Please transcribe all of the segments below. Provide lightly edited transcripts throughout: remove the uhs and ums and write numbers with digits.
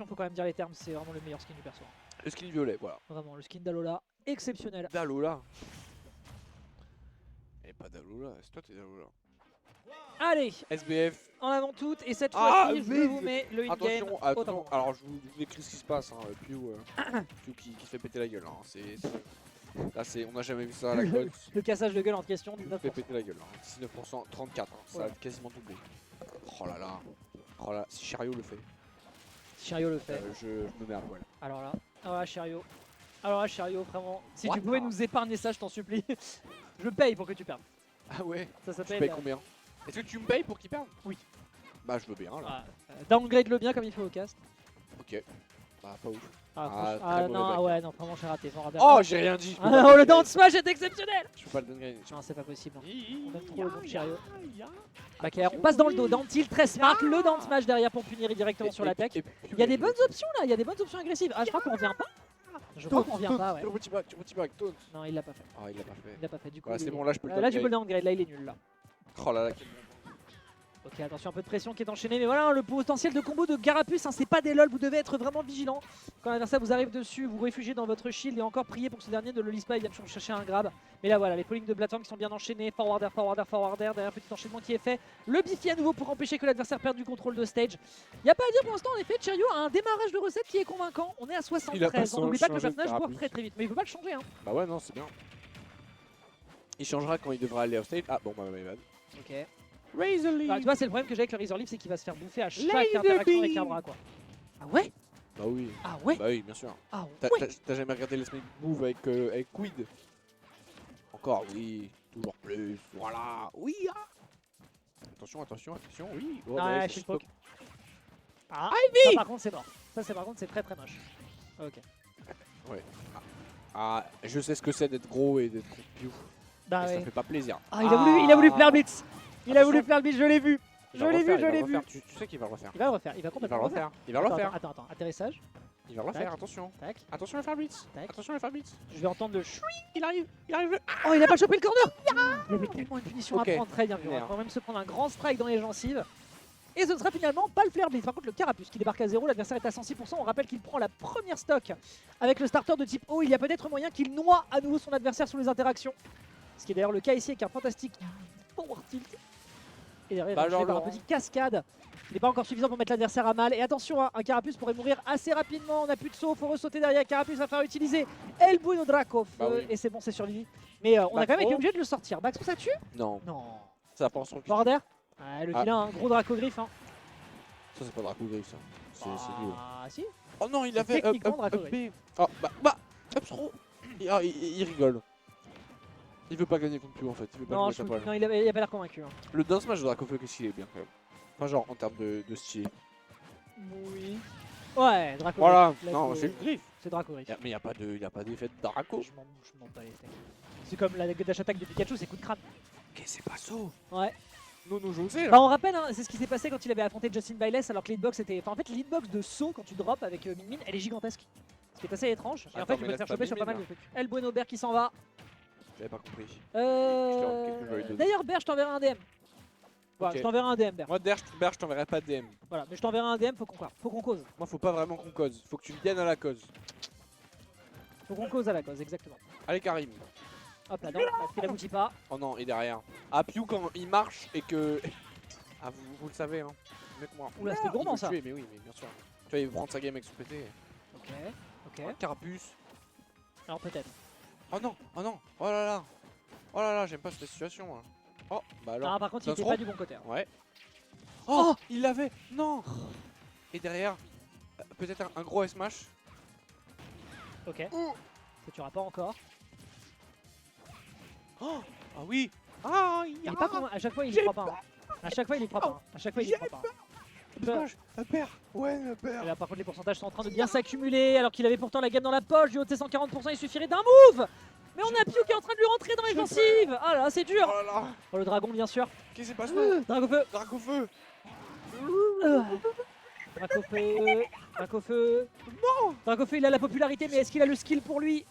Faut quand même dire les termes, c'est vraiment le meilleur skin du perso. Le skin violet, voilà. Vraiment, le skin d'Alola, exceptionnel. D'Alola. Et pas d'Alola, c'est toi qui es d'Alola. Allez, SBF. en avant toutes, et cette Ah, fois-ci, je vite. vous mets le in-game. Attention, attention. Alors je vous décris ce qui se passe. Hein. Pew qui se fait péter la gueule. Hein. Là, on n'a jamais vu ça à la cote. Le cassage de gueule en question, Il 19%. fait péter la gueule. Hein. 19%, 34. Hein. Ça a quasiment doublé. Oh là là. Oh là, si Chariot le fait. Chariot le fait. Je me merde, voilà. Alors là, Chariot. Alors là, Chariot, vraiment. Si What tu pouvais nous épargner ça, je t'en supplie. Je paye pour que tu perdes. Ah ouais. Ça Tu s'appelle. payes combien? Est-ce que tu me payes pour qu'il perde? Oui. Bah, je veux bien là. Downgrade le bien comme il fait au cast. Ok. Bah, pas ouf. Ah, très non, mauvais back. ouais, non, vraiment, j'ai raté. Oh, j'ai rien dit. Oh, le down smash est exceptionnel! Je peux pas le downgrade. Non, c'est pas possible. On aime trop le down Chariot. Backer, on passe dans le dos. Down tilt, très smart. Le down smash derrière pour punir directement sur l'attaque. Il y a des bonnes options là, il y a des bonnes options agressives. Ah, je crois qu'on revient pas. Je crois qu'on revient pas, ouais. Petit back, taunt. Non, il l'a pas fait. Ah, il l'a pas fait. Il l'a pas fait, du coup. Ouais, c'est bon, là je peux le Là, tu peux le downgrade. downgrade, là, il est nul là. Oh là là, quel bon. Ok, attention, un peu de pression qui est enchaînée, mais voilà, le potentiel de combo de Garapus, hein, c'est pas des lol, vous devez être vraiment vigilant. Quand l'adversaire vous arrive dessus, vous réfugiez dans votre shield et encore prier pour que ce dernier ne le lise pas, il vient toujours chercher un grab. Mais là voilà, les pollings de plateforme qui sont bien enchaînés, forwarder, derrière petit enchaînement qui est fait. Le biffy à nouveau pour empêcher que l'adversaire perde du contrôle de stage. Il n'y a pas à dire pour l'instant, en effet, Chariot a un démarrage de recette qui est convaincant. On est à 73, on n'oublie pas que le personnage court très très vite, mais il ne peut pas le changer. Hein. Bah ouais, non, c'est bien. Il changera quand il devra aller off stage. Ah bon, bah, my bad. Ok. Razor Leaf. Tu vois, c'est le problème que j'ai avec le Razor Leaf, c'est qu'il va se faire bouffer à chaque interaction avec un bras, quoi. Ah ouais? Bah oui. Ah ouais? Bah oui, bien sûr. Ah T'as ouais? jamais regardé les Snake Move avec Quid? Encore, oui. Toujours plus. Voilà. Oui. Ah. Attention, oui. Oh, Ah, bah, ouais, je suis le poke. Ah, Ivy. ça, par contre, c'est mort. Ça, par contre, c'est très très moche. Ok. Ouais. Ah, je sais ce que c'est d'être gros et d'être Pew. Bah Et ça ouais. fait pas plaisir. Ah, il a voulu faire blitz. Il a voulu Attention. faire blitz, je l'ai vu. Il Je va l'ai le vu, refaire, je il va l'ai le vu. refaire. Tu sais qu'il va le refaire. Il va le refaire, il va Il va complètement le le refaire. refaire. Il va le refaire. Attends, atterrissage. Il va le refaire, Tac. attention. Tac, Attention à faire blitz. tac. Attention à faire blitz. Je vais entendre le chouï. Il arrive. Oh, il a pas chopé le corner. Il y avait tellement une punition Ok. à prendre, très bien vu. On va Merde. quand même se prendre un grand strike dans les gencives. Et ce ne sera finalement pas le Flare Blitz. Par contre, le Carapuce qui débarque à 0, l'adversaire est à 106%. On rappelle qu'il prend la première stock avec le starter de type O. Il y a peut-être moyen qu'il noie à nouveau son adversaire sous les interactions. Ce qui est d'ailleurs le cas ici avec un fantastique power tilt. Et derrière, Bah il va alors, par un petit cascade. Il n'est pas encore suffisant pour mettre l'adversaire à mal. Et attention, hein, un Carapuce pourrait mourir assez rapidement. On n'a plus de saut, il faut ressauter derrière. Carapuce va faire utiliser Elbow no Draco. Bah oui. Et c'est bon, c'est survécu. Mais on a quand même été obligé de le sortir. Max, ça tue? Non, Non. ça pense son Border. Ouais, le vilain, un gros Draco griffe. Hein. Ça, c'est pas Draco Griffe, ça. C'est nul. Ah, si. Oh non, il a C'est fait techniquement up Draco B. Oh, up throw. Il rigole. Il veut pas gagner contre Pew en fait. Il veut pas Non, jouer sa poil. non, il a pas l'air convaincu. Hein. Le down smash de Draco Feu, qu'est-ce qu'il est bien quand même. Enfin, genre en termes de stylé. Oui. Ouais, Draco. Voilà, Let's non, go. c'est une griffe. C'est Draco Griffe. Mais il y a pas d'effet de Draco. Je m'en bats les steaks. C'est comme la dash attack de Pikachu, c'est coup de crâne. Ok, c'est pas ça. Ouais. Non, je le sais. Bah, on rappelle, hein, c'est ce qui s'est passé quand il avait affronté Justin Bayless alors que l'hitbox était. Enfin, en fait, l'hitbox de saut quand tu drops avec Min Min, elle est gigantesque. Ce qui est assez étrange. Et en Attends, fait, tu mais peux te là, faire c'est choper pas sur Min pas Min, mal de trucs. El Bueno Bear qui s'en va. J'avais pas compris. Euh... qu'est-ce que je dois lui donner D'ailleurs, Bear, je t'enverrai un DM. Voilà, Ok. je t'enverrai un DM, Bear. Moi, Berge, je t'enverrai pas de DM. Voilà, mais je t'enverrai un DM, faut qu'on cause. Moi, faut pas vraiment qu'on cause. Faut que tu viennes à la cause. Faut qu'on cause à la cause, exactement. Allez, Karim. Hop là, non, il aboutit pas. Oh non, et derrière. Ah, Pew, quand il marche et que. Ah, vous le savez, hein. Mec-moi. Oula, c'était gourmand, Il veut ça. le tuer, mais oui, mais bien sûr. Tu vois, il veut prendre sa game avec son PT. Ok, ok. Carapuce. Alors peut-être. Oh non, oh non, oh là là. Oh là là, j'aime pas cette situation. Hein. Oh, bah alors. Ah, par contre, il était Notre pas du bon côté. Hein. Ouais. Oh, il l'avait. Non. Et derrière, peut-être un gros smash. Ok. Ça tuera pas encore. Oh, ah oui. Ah, Il est pas convaincu. À chaque fois, il y croit pas. Hein. À chaque fois, il y croit pas. Hein. À chaque fois, il y croit pas. Smash, un père. Ouais, un père. Et là, par contre, les pourcentages sont en train de bien s'accumuler. Alors qu'il avait pourtant la game dans la poche. Du haut de ses 140%, il suffirait d'un move. Mais on a Pew qui est en train de lui rentrer dans les gencives. Ah là, c'est dur. Oh là là. Oh, le dragon, bien sûr. Qu'est-ce qui se passe? Dragofeu. Dracofeu. Dracofeu. Dracofeu. Non. Dracofeu, il a la popularité, mais est-ce qu'il a le skill pour lui?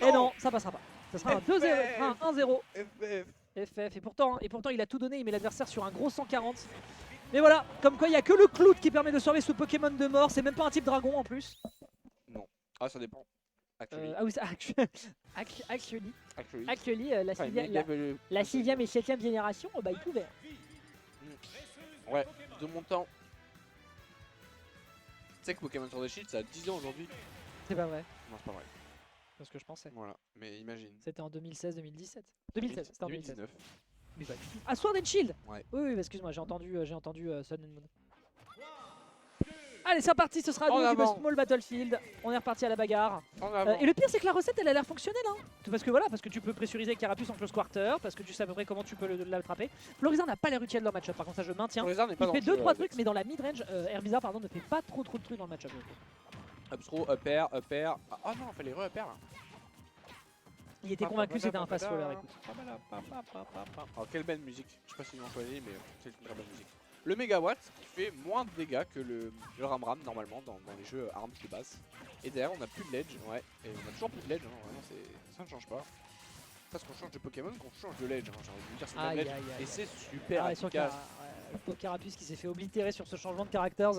Eh non, ça passera pas. Ça sera un 2-0, un 1-0. FF. FF. Et pourtant, il a tout donné. Il met l'adversaire sur un gros 140. Mais voilà, comme quoi il n'y a que le Cloud qui permet de sauver ce Pokémon de mort. C'est même pas un type dragon en plus. Non. Ah, ça dépend. Actually. Ah oui, actually, Actually. la Enfin, sixième- mais il y avait le- la 6ème et 7ème génération, bah il pouvait. Ouais, de mon temps. Tu sais que Pokémon Sword and Shield, ça a 10 ans aujourd'hui. C'est pas vrai, Non, c'est pas vrai. c'est ce que je pensais. Voilà, mais imagine. C'était en 2016-2017. 2016, c'était en 2016. 2019. Mais pas du tout. Ah, Sword and Shield. Ouais. Oui, oui, excuse-moi, j'ai entendu Sun and Moon. Allez, c'est reparti, ce sera à En nouveau du avant. Small Battlefield. On est reparti à la bagarre. En avant. Et le pire, c'est que la recette, elle a l'air fonctionnelle. Hein. Parce que voilà, parce que tu peux pressuriser Carapuce en close quarter, parce que tu sais à peu près comment tu peux l'attraper. Florizard n'a pas l'air utile dans le match-up, par contre, ça je maintiens. Charizard n'est pas Il dans fait le jeu, 2-3 trucs, mais dans la mid-range, Herbizarre pardon, ne fait pas trop de trucs dans le match-up. Upthrow, up air, up air. Ah non, il fallait re-up air là. Il était convaincu que c'était un fast faller, écoute. Oh, quelle belle musique. Je sais pas s'ils l'ont choisi, mais c'est une très belle musique. Le Megawatt qui fait moins de dégâts que le Ramram normalement dans les jeux armes de base. Et derrière on a plus de ledge, ouais. Et on a toujours plus de ledge, hein. Vraiment, ça ne change pas. Ça, c'est qu'on change de Pokémon, qu'on change de ledge. Hein. J'ai envie de vous dire, c'est le même Aïe, ledge. aïe, aïe. Et c'est super Ah, sur efficace. le pauvre Carapuce qui s'est fait oblitérer sur ce changement de caractères.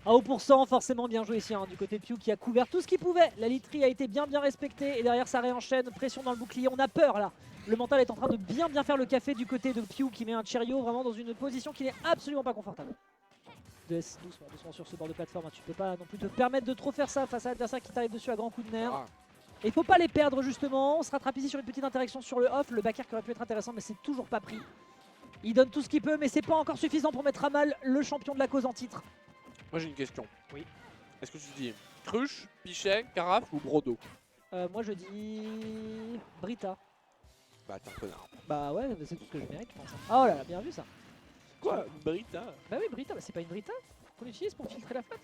À haut pourcent, forcément bien joué ici hein, du côté de Pew qui a couvert tout ce qu'il pouvait. La literie a été bien respectée et derrière ça réenchaîne, pression dans le bouclier. On a peur là. Le mental est en train de bien faire le café du côté de Pew qui met un Cheerio vraiment dans une position qui n'est absolument pas confortable. Doucement sur ce bord de plateforme, hein. Tu peux pas non plus te permettre de trop faire ça face à l'adversaire qui t'arrive dessus à grands coups de nerfs. Ah. Et il faut pas les perdre justement, on se rattrape ici sur une petite interaction sur le off, le back air qui aurait pu être intéressant mais c'est toujours pas pris. Il donne tout ce qu'il peut mais c'est pas encore suffisant pour mettre à mal le champion de la cause en titre. Moi j'ai une question. Oui. Est-ce que tu dis Cruche, Pichet, Carafe ou Brodo? Moi je dis Brita. Bah t'es un connard. Bah ouais, c'est tout ce que je mérite je pense. Oh là là, bien vu ça. Quoi Brita? Bah oui Brita, bah c'est pas une Brita qu'on utilise pour filtrer la flotte.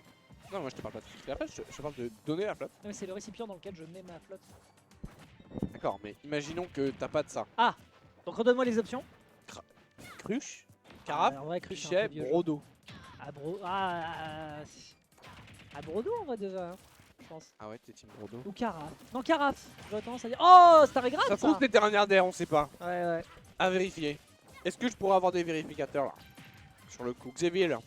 Non, moi je te parle pas de filtrer la flotte, je te parle de donner la flotte. Non mais c'est le récipient dans lequel je mets ma flotte. D'accord, mais imaginons que t'as pas de ça. Donc redonne-moi les options. Cruche, Carafe, En vrai, Cruche, c'est un Pichet, peu vieux jeu. Brodo. À Brodo en vrai déjà, hein, je pense. Ah ouais, t'es team Brodo. Ou Carafe. Non Carafe, j'aurais tendance à dire. Oh, c'est un grave Ça ça. se trouve t'étais un herdaire, on sait pas. Ouais. À vérifier. Est-ce que je pourrais avoir des vérificateurs là? Sur le coup. Xavier là.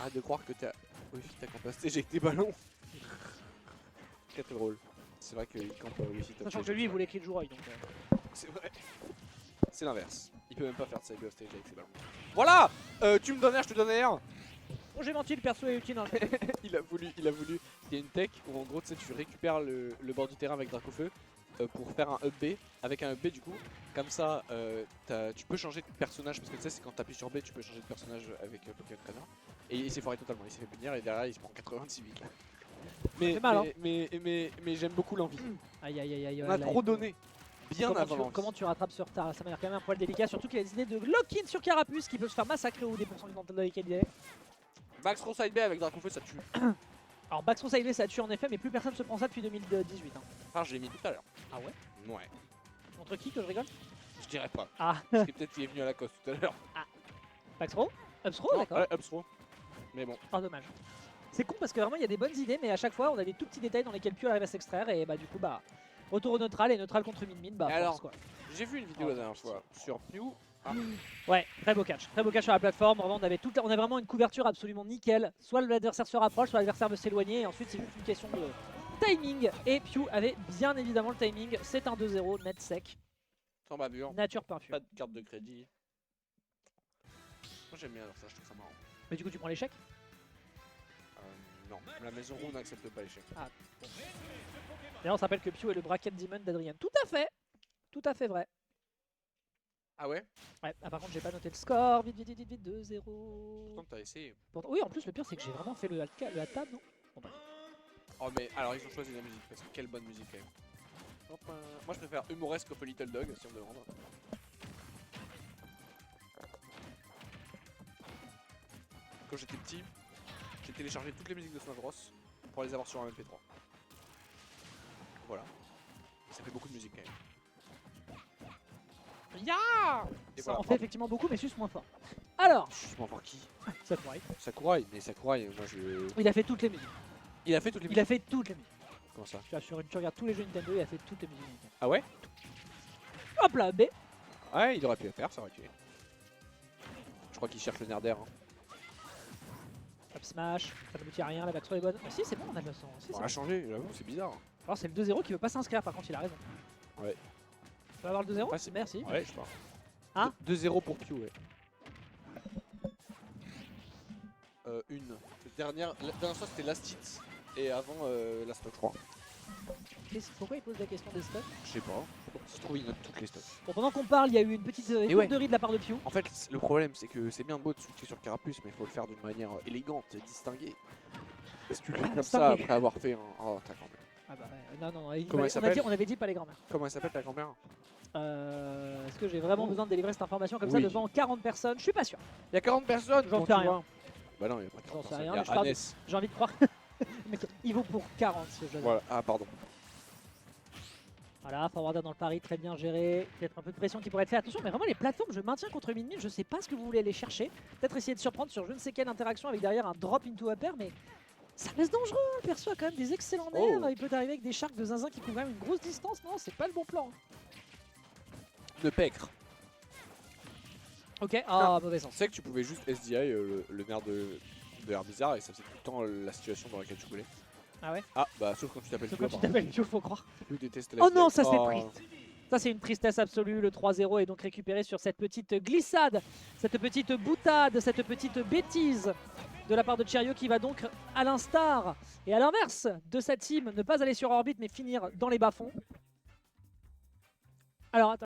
Arrête de croire que t'as. Oui, t'as capacité avec tes ballons. Très drôle. C'est vrai qu'il campe Wi-Fi. Sachant que lui il voulait qu'il joue donc. C'est vrai. C'est l'inverse. Il peut même pas faire de side of stage avec ses ballons. Voilà. Tu me donnes air, je te donne air. Oh j'ai menti, le perso est utile. Hein. il a voulu. Il y a une tech où en gros tu sais tu récupères le bord du terrain avec Dracofeu pour faire un up B. Avec un up B du coup, comme ça tu peux changer de personnage parce que tu sais c'est quand tu appuies sur B tu peux changer de personnage avec Pokémon Trainer. Et il s'est foiré totalement, il s'est fait punir et derrière il se prend 90 vies. Mais, mal, hein. mais j'aime beaucoup l'envie. Aïe. On a trop donné. Bien avant l'envie. Comment tu rattrapes ce retard? Ça m'a l'air quand même un poil délicat, surtout qu'il a décidé de lock-in sur Carapuce qui peut se faire massacrer au dépourvu dans lequel il est. Max Throw side B avec Dracofeu ça tue. Alors Baxtro Sideway ça tue en effet, mais plus personne se prend ça depuis 2018. Hein. Enfin je l'ai mis tout à l'heure. Ah ouais? Ouais. Contre qui que je rigole? Je dirais pas. Ah, Parce que peut-être qu'il est venu à la coste tout à l'heure. Baxtro? Upstro, Non, d'accord. ouais, up throw. Mais bon. Oh dommage. C'est con parce que vraiment il y a des bonnes idées, mais à chaque fois on a des tout petits détails dans lesquels Pew arrive à s'extraire et bah du coup bah retour au neutral et neutral contre mid-mid, bah Et force, alors quoi. J'ai vu une vidéo la dernière fois sur Pew. Ouais, très beau catch sur la plateforme. Vraiment, on a vraiment une couverture absolument nickel. Soit l'adversaire se rapproche, soit l'adversaire veut s'éloigner. Et ensuite, c'est juste une question de timing. Et Pew avait bien évidemment le timing. C'est un 2-0 net sec. Sans bavure. Nature peinture. Pas de carte de crédit. Moi j'aime bien ça, je trouve ça marrant. Mais du coup, tu prends l'échec. Non, la maison ronde n'accepte pas l'échec. D'ailleurs, on se rappelle que Pew est le bracket demon d'Adrien. Tout à fait vrai. Ah ouais? Ouais, par contre, j'ai pas noté le score. Vite, 2-0. Pourtant t'as essayé. Oui, en plus, le pire, c'est que j'ai vraiment fait le hat-tab, non? Bon, bah. Oh mais alors ils ont choisi la musique parce que quelle bonne musique quand même. Hop, moi je préfère humoresque of a Little Dog si on me demande. Quand j'étais petit, j'ai téléchargé toutes les musiques de Smash Bros pour les avoir sur un MP3. Voilà. Ça fait beaucoup de musique quand même. Et Ça voilà, en fait effectivement beaucoup, mais juste moins fort. Alors, je suis moins fort qui? Sakurai. Sakurai, mais Sakurai, moi je... Il a fait toutes les musiques. Il a fait toutes les Il musiques. a fait toutes les musiques. Comment ça? Tu regardes tous les jeux Nintendo, il a fait toutes les musiques Nintendo. Ah ouais? Hop là, B. Ouais, il aurait pu le faire, ça aurait tué. Je crois qu'il cherche le Nerder. Hein. Up smash, ça n'aboutit à rien, la backthrow est bonne. Ah si c'est bon, on a de la sang. Si, On a changé, j'avoue, c'est bizarre. alors c'est le 2-0 qui veut pas s'inscrire, par contre il a raison. Ouais. Tu vas avoir le 2-0 Ah, c'est- Merci. Ouais, je crois. Ah. 2-0 pour Pew, ouais. Une. La dernière fois c'était Last Hit et avant Last Stock, je crois. Pourquoi il pose la question des stocks? Je sais pas. Ça se trouve, il note toutes les stocks. Bon, pendant qu'on parle, il y a eu une petite écourderie de la part de Pew. En fait, le problème, c'est que c'est bien beau de switcher sur Carapuce, mais il faut le faire d'une manière élégante, distinguée. Si tu le fais comme ça distinguée. après avoir fait un. Oh, ta grand-mère. Ah bah ouais, non, Comment elle s'appelle on avait dit pas les grands-mères. Comment elle s'appelle ta grand-mère? Est-ce que j'ai vraiment besoin de délivrer cette information comme ça Oui. devant 40 personnes? Je suis pas sûr. Il y a 40 personnes, J'en comment sais tu rien. vois? Bah non, il y a pas de J'en 40 sais personnes. rien, Il y mais je a parle de- Agnès. J'ai envie de croire. Mec, il vaut pour 40 ce jeu. Voilà, ah pardon. Voilà, forwarder dans le pari, très bien géré. Peut-être un peu de pression qui pourrait être faite. Attention, mais vraiment les plateformes, je maintiens contre Min-Min, je sais pas ce que vous voulez aller chercher. Peut-être essayer de surprendre sur je ne sais quelle interaction avec derrière un drop into upper, mais ça reste dangereux. Le perso a quand même des excellents nerfs. Oh. Il peut arriver avec des sharks de zinzin qui couvrent quand même une grosse distance. Non, c'est pas le bon plan. Le Pecre. Ok, ah, mauvais sens. Tu sais que tu pouvais juste SDI le nerf de Herbizarre et ça faisait tout le temps la situation dans laquelle tu voulais. Ah ouais? Ah bah sauf quand tu t'appelles Sauf Pew. quand tu t'appelles Pew, faut croire. Pew déteste la Oh non, SDI. ça c'est Oh. triste. Ça c'est une tristesse absolue, le 3-0 est donc récupéré sur cette petite glissade, cette petite boutade, cette petite bêtise de la part de Cherio qui va donc à l'instar et à l'inverse de sa team ne pas aller sur orbite mais finir dans les bas-fonds. Alors attends.